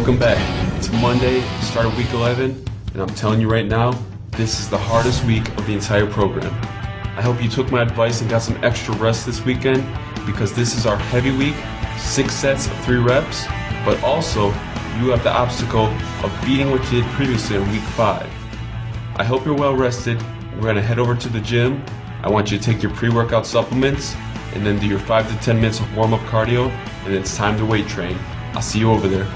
Welcome back. It's Monday, start of week 11, and I'm telling you right now, this is the hardest week of the entire program. I hope you took my advice and got some extra rest this weekend, because this is our heavy week, 6 sets of 3 reps, but also you have the obstacle of beating what you did previously in week 5. I hope you're well rested. We're going to head over to the gym. I want you to take your pre-workout supplements and then do your 5 to 10 minutes of warm-up cardio, and it's time to weight train. I'll see you over there.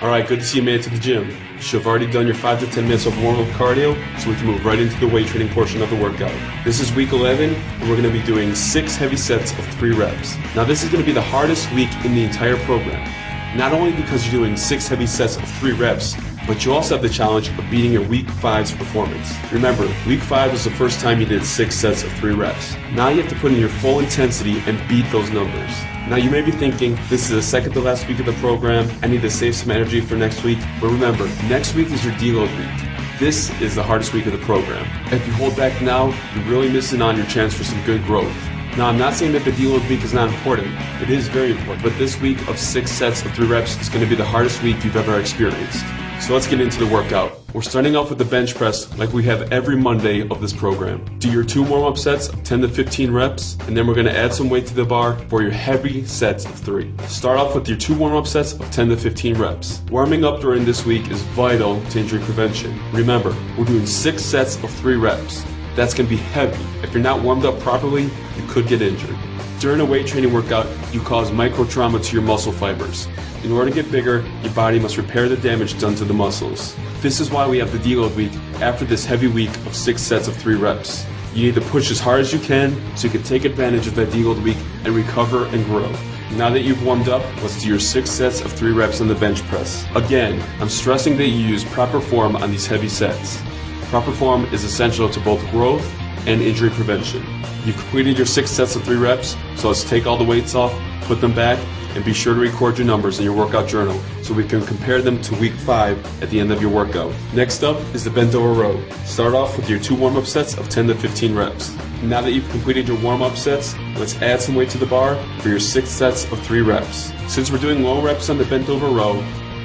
Alright, good to see you made it to the gym. You should have already done your 5 to 10 minutes of warm-up cardio, so we can move right into the weight training portion of the workout. This is week 11, and we're going to be doing 6 heavy sets of 3 reps. Now this is going to be the hardest week in the entire program. Not only because you're doing 6 heavy sets of 3 reps, but you also have the challenge of beating your week 5's performance. Remember, week 5 was the first time you did 6 sets of 3 reps. Now you have to put in your full intensity and beat those numbers. Now you may be thinking, this is the second to last week of the program, I need to save some energy for next week. But remember, next week is your deload week. This is the hardest week of the program. If you hold back now, you're really missing on your chance for some good growth. Now, I'm not saying that the deload week is not important. It is very important. But this week of 6 sets of 3 reps is going to be the hardest week you've ever experienced. So let's get into the workout. We're starting off with the bench press like we have every Monday of this program. Do your 2 warm-up sets of 10 to 15 reps, and then we're going to add some weight to the bar for your heavy sets of 3. Start off with your 2 warm-up sets of 10 to 15 reps. Warming up during this week is vital to injury prevention. Remember, we're doing 6 sets of 3 reps. That's going to be heavy. If you're not warmed up properly, you could get injured. During a weight training workout, you cause micro trauma to your muscle fibers. In order to get bigger, your body must repair the damage done to the muscles. This is why we have the deload week after this heavy week of 6 sets of 3 reps. You need to push as hard as you can so you can take advantage of that deload week and recover and grow. Now that you've warmed up, let's do your 6 sets of 3 reps on the bench press. Again, I'm stressing that you use proper form on these heavy sets. Proper form is essential to both growth and injury prevention. You've completed your 6 sets of 3 reps, so let's take all the weights off, put them back, and be sure to record your numbers in your workout journal so we can compare them to week 5 at the end of your workout. Next up is the bent over row. Start off with your 2 warm-up sets of 10 to 15 reps. Now that you've completed your warm-up sets, let's add some weight to the bar for your 6 sets of 3 reps. Since we're doing low reps on the bent over row,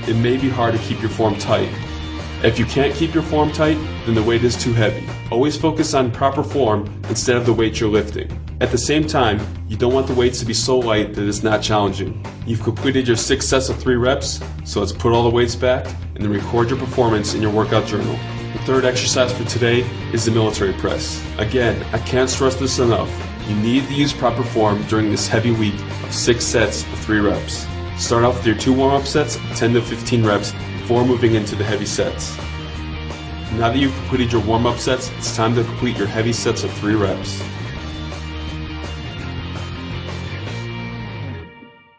it may be hard to keep your form tight. If you can't keep your form tight, then the weight is too heavy. Always focus on proper form instead of the weight you're lifting. At the same time, you don't want the weights to be so light that it's not challenging. You've completed your 6 sets of 3 reps, so let's put all the weights back and then record your performance in your workout journal. The third exercise for today is the military press. Again, I can't stress this enough. You need to use proper form during this heavy week of 6 sets of 3 reps. Start off with your 2 warm-up sets of 10 to 15 reps before moving into the heavy sets. Now that you've completed your warm-up sets, it's time to complete your heavy sets of 3 reps.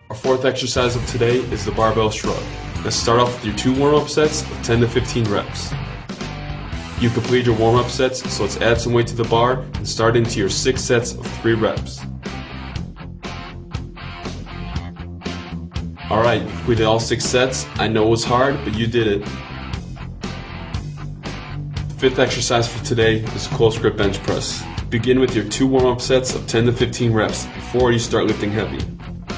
Our fourth exercise of today is the barbell shrug. Let's start off with your 2 warm-up sets of 10 to 15 reps. You've completed your warm-up sets, so let's add some weight to the bar and start into your 6 sets of 3 reps. Alright, you completed all 6 sets. I know it was hard, but you did it. The 5th exercise for today is close grip bench press. Begin with your 2 warm-up sets of 10 to 15 reps before you start lifting heavy.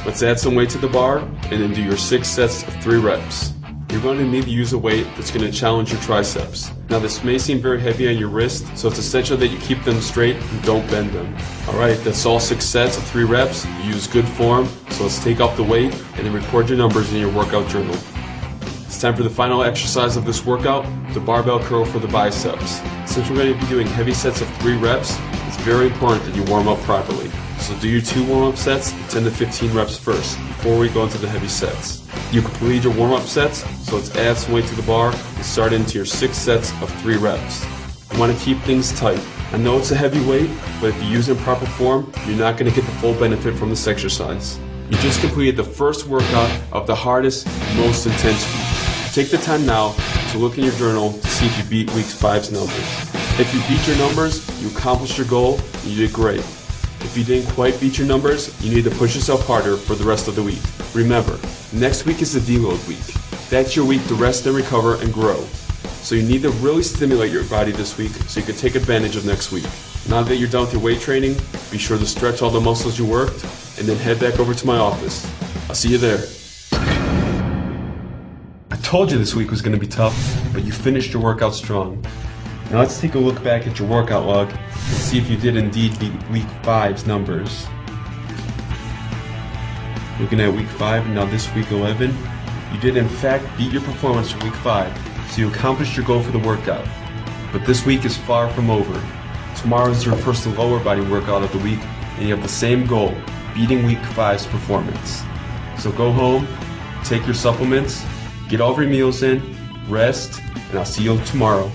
Let's add some weight to the bar and then do your 6 sets of 3 reps. You're going to need to use a weight that's going to challenge your triceps. Now this may seem very heavy on your wrist, so it's essential that you keep them straight and don't bend them. Alright, that's all 6 sets of 3 reps. You use good form, so let's take off the weight and then record your numbers in your workout journal. It's time for the final exercise of this workout, the barbell curl for the biceps. Since we're going to be doing heavy sets of 3 reps, it's very important that you warm up properly. So do your 2 warm-up sets, 10 to 15 reps first, before we go into the heavy sets. You completed your warm-up sets, so let's add some weight to the bar and start into your 6 sets of 3 reps. You want to keep things tight. I know it's a heavy weight, but if you use it in proper form, you're not going to get the full benefit from this exercise. You just completed the first workout of the hardest, most intense week. Take the time now to look in your journal to see if you beat week 5's numbers. If you beat your numbers, you accomplished your goal, and you did great. If you didn't quite beat your numbers, you need to push yourself harder for the rest of the week. Remember, next week is the deload week. That's your week to rest and recover and grow. So you need to really stimulate your body this week so you can take advantage of next week. Now that you're done with your weight training, be sure to stretch all the muscles you worked and then head back over to my office. I'll see you there. I told you this week was going to be tough, but you finished your workout strong. Now let's take a look back at your workout log and see if you did indeed beat week 5's numbers. Looking at week 5, now this week 11, you did in fact beat your performance for week 5, so you accomplished your goal for the workout. But this week is far from over. Tomorrow is your first lower body workout of the week, and you have the same goal, beating week 5's performance. So go home, take your supplements, get all of your meals in, rest, and I'll see you tomorrow.